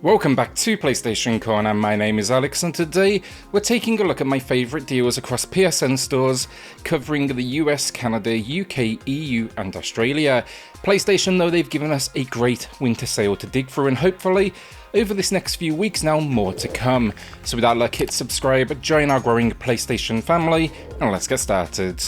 Welcome back to PlayStation Corner, my name is Alex and today we're taking a look at my favourite deals across PSN stores covering the US, Canada, UK, EU and Australia. PlayStation though, they've given us a great winter sale to dig through and hopefully over this next few weeks now more to come. So without luck, hit subscribe, join our growing PlayStation family and let's get started.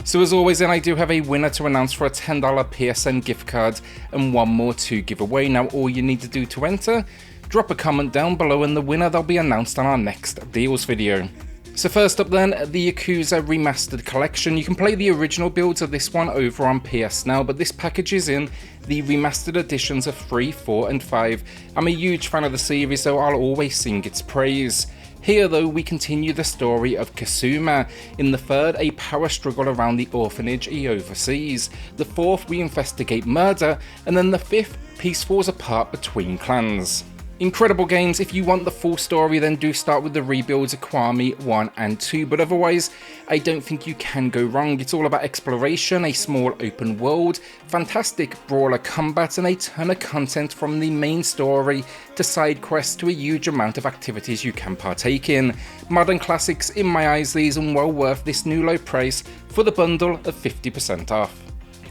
So as always then, I do have a winner to announce for a $10 PSN gift card and one more to give away. Now all you need to do to enter, drop a comment down below and the winner they'll be announced on our next deals video. So first up then, the Yakuza Remastered collection. You can play the original builds of this one over on PS Now, but this package is in the remastered editions of 3, 4 and 5. I'm a huge fan of the series, so I'll always sing its praise. Here though, we continue the story of Kasuma. In the third, a power struggle around the orphanage he oversees. The fourth, we investigate murder, and then the fifth, peace falls apart between clans. Incredible games. If you want the full story, then do start with the rebuilds of Kiwami 1 and 2, but otherwise I don't think you can go wrong. It's all about exploration, a small open world, fantastic brawler combat and a ton of content from the main story to side quests to a huge amount of activities you can partake in. Modern classics in my eyes these, and well worth this new low price for the bundle of 50% off.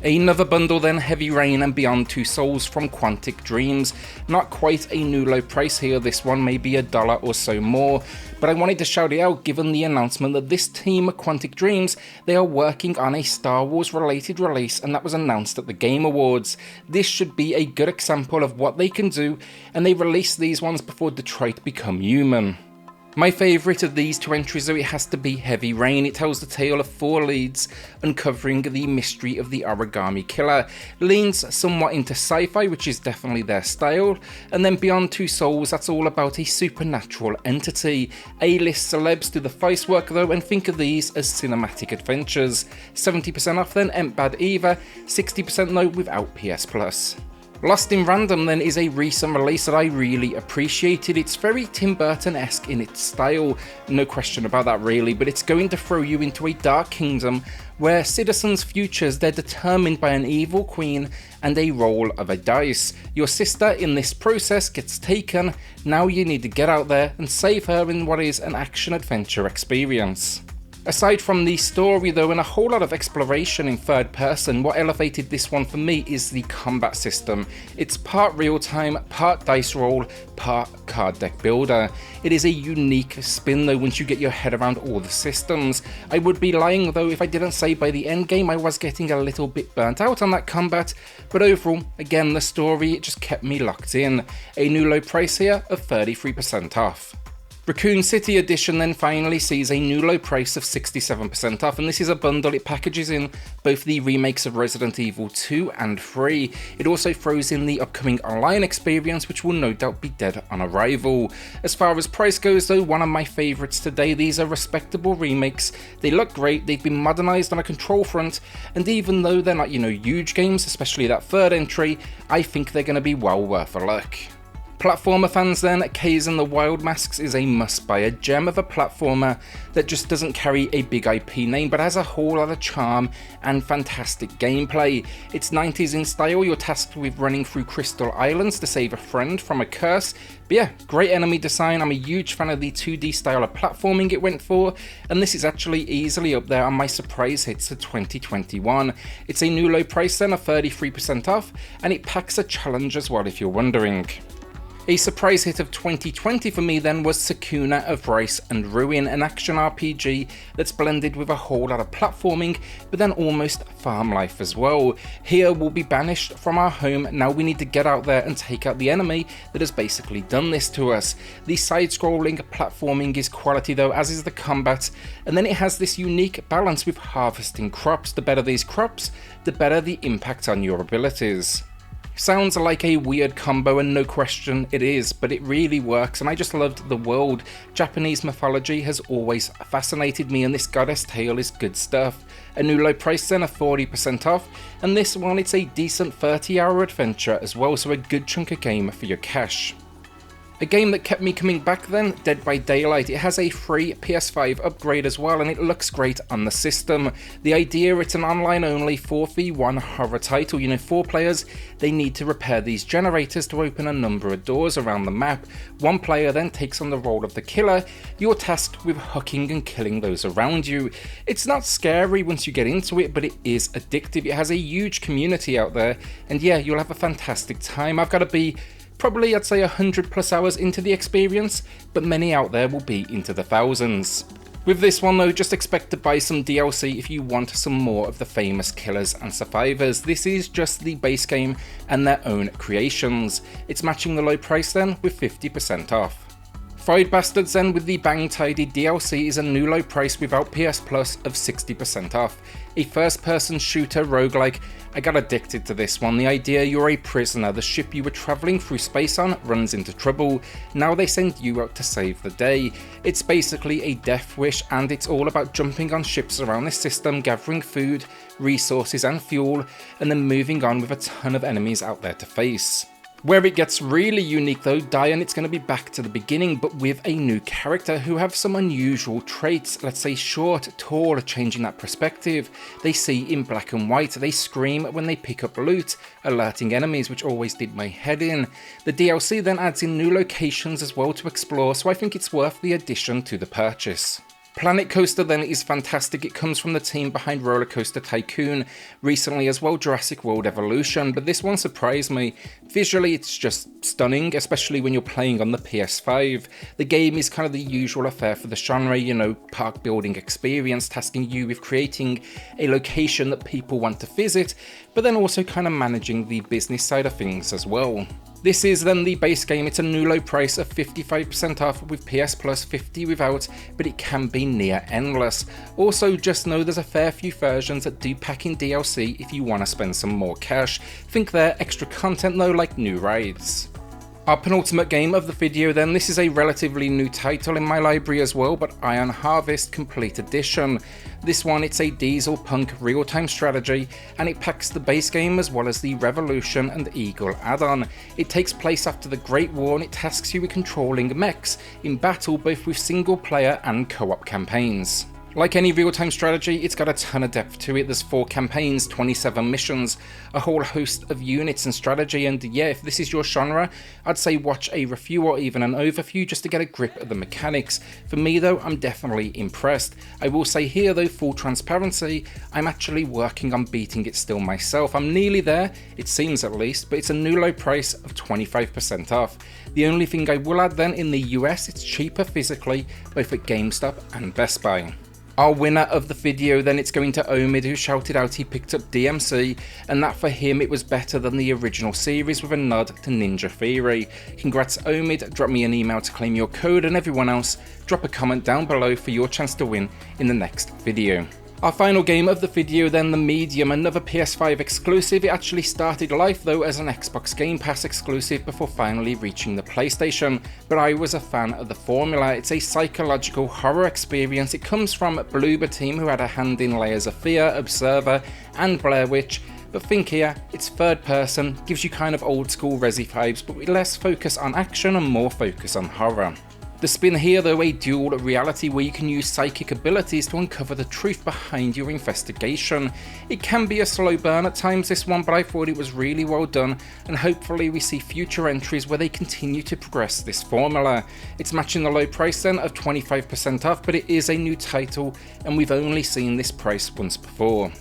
Another bundle then, Heavy Rain and Beyond Two Souls from Quantic Dreams. Not quite a new low price here, this one may be $1 or so more, but I wanted to shout it out given the announcement that this team at Quantic Dreams, they are working on a Star Wars related release and that was announced at the Game Awards. This should be a good example of what they can do, and they released these ones before Detroit Become Human. My favourite of these two entries though, it has to be Heavy Rain. It tells the tale of 4 leads uncovering the mystery of the origami killer. Leans somewhat into sci-fi, which is definitely their style, and then Beyond Two Souls, that's all about a supernatural entity. A-list celebs do the face work though, and think of these as cinematic adventures. 70% off then, ain't bad either, 60% though without PS Plus. Lost in Random then is a recent release that I really appreciated. It's very Tim Burton-esque in its style, no question about that really, but it's going to throw you into a dark kingdom where citizens' futures, they're determined by an evil queen and a roll of a dice. Your sister in this process gets taken, now you need to get out there and save her in what is an action-adventure experience. Aside from the story though, and a whole lot of exploration in third person, what elevated this one for me is the combat system. It's part real time, part dice roll, part card deck builder. It is a unique spin though once you get your head around all the systems. I would be lying though if I didn't say by the end game I was getting a little bit burnt out on that combat, but overall, again the story, it just kept me locked in. A new low price here of 33% off. Raccoon City Edition then finally sees a new low price of 67% off, and this is a bundle. It packages in both the remakes of Resident Evil 2 and 3. It also throws in the upcoming online experience, which will no doubt be dead on arrival. As far as price goes though, one of my favourites today. These are respectable remakes. They look great, they've been modernised on a control front, and even though they're not, huge games, especially that third entry, I think they're going to be well worth a look. Platformer fans then, Kaze and the Wild Masks is a must-buy, a gem of a platformer that just doesn't carry a big IP name but has a whole lot of charm and fantastic gameplay. It's 90s in style, you're tasked with running through Crystal Islands to save a friend from a curse, but yeah, great enemy design. I'm a huge fan of the 2D style of platforming it went for, and this is actually easily up there on my surprise hits of 2021. It's a new low price then of 33% off, and it packs a challenge as well if you're wondering. A surprise hit of 2020 for me then was Sakuna of Rice and Ruin, an action RPG that's blended with a whole lot of platforming, but then almost farm life as well. Here we'll be banished from our home, now we need to get out there and take out the enemy that has basically done this to us. The side-scrolling platforming is quality though, as is the combat, and then it has this unique balance with harvesting crops. The better these crops, the better the impact on your abilities. Sounds like a weird combo, and no question it is, but it really works, and I just loved the world. Japanese mythology has always fascinated me, and this goddess tale is good stuff. A new low price then of 40% off, and this one, it's a decent 30-hour adventure as well, so a good chunk of game for your cash. A game that kept me coming back then, Dead by Daylight. It has a free PS5 upgrade as well, and it looks great on the system. The idea, it's an online only 4v1 horror title. 4 players, they need to repair these generators to open a number of doors around the map. One player then takes on the role of the killer. You're tasked with hooking and killing those around you. It's not scary once you get into it, but it is addictive. It has a huge community out there, and yeah, you'll have a fantastic time. I've got to be probably, I'd say, 100 plus hours into the experience, but many out there will be into the thousands. With this one though, just expect to buy some DLC if you want some more of the famous killers and survivors. This is just the base game and their own creations. It's matching the low price then with 50% off. Fried Bastards then with the bang tidy DLC is a new low price without PS Plus of 60% off. A first person shooter roguelike. I got addicted to this one. The idea, you're a prisoner, the ship you were travelling through space on runs into trouble. Now they send you out to save the day. It's basically a death wish, and it's all about jumping on ships around this system, gathering food, resources and fuel, and then moving on with a ton of enemies out there to face. Where it gets really unique though, Diane, it's going to be back to the beginning, but with a new character who have some unusual traits. Let's say short, tall, changing that perspective. They see in black and white. They scream when they pick up loot, alerting enemies, which always did my head in. The DLC then adds in new locations as well to explore, so I think it's worth the addition to the purchase. Planet Coaster then is fantastic. It comes from the team behind Roller Coaster Tycoon, recently as well Jurassic World Evolution, but this one surprised me. Visually it's just stunning, especially when you're playing on the PS5. The game is kind of the usual affair for the genre, park building experience, tasking you with creating a location that people want to visit, but then also kind of managing the business side of things as well. This is then the base game. It's a new low price of 55% off with PS Plus, 50 without, but it can be near endless. Also, just know there's a fair few versions that do pack in DLC if you want to spend some more cash. Think they're extra content though, like new rides. Our penultimate game of the video then, this is a relatively new title in my library as well, but Iron Harvest Complete Edition. This one, it's a diesel punk real-time strategy, and it packs the base game as well as the Revolution and Eagle add-on. It takes place after the Great War, and it tasks you with controlling mechs in battle both with single player and co-op campaigns. Like any real-time strategy, it's got a ton of depth to it. There's 4 campaigns, 27 missions, a whole host of units and strategy, and yeah, if this is your genre, I'd say watch a review or even an overview just to get a grip of the mechanics. For me though, I'm definitely impressed. I will say here though, full transparency, I'm actually working on beating it still myself. I'm nearly there, it seems at least, but it's a new low price of 25% off. The only thing I will add then, in the US, it's cheaper physically, both at GameStop and Best Buy. Our winner of the video then, it's going to Omid, who shouted out he picked up DMC, and that for him it was better than the original series, with a nod to Ninja Theory. Congrats Omid, drop me an email to claim your code, and everyone else, drop a comment down below for your chance to win in the next video. Our final game of the video then, The Medium, another PS5 exclusive. It actually started life though as an Xbox Game Pass exclusive before finally reaching the PlayStation, but I was a fan of the formula. It's a psychological horror experience. It comes from Bloober team, who had a hand in Layers of Fear, Observer and Blair Witch, but think here, it's third person, gives you kind of old school Resi vibes, but with less focus on action and more focus on horror. The spin here though, a dual reality where you can use psychic abilities to uncover the truth behind your investigation. It can be a slow burn at times, this one, but I thought it was really well done, and hopefully we see future entries where they continue to progress this formula. It's matching the low price then of 25% off, but it is a new title and we've only seen this price once before.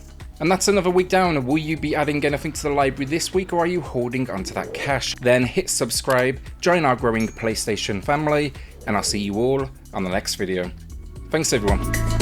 And that's another week down. Will you be adding anything to the library this week, or are you holding onto that cash? Then hit subscribe, join our growing PlayStation family, and I'll see you all on the next video. Thanks everyone.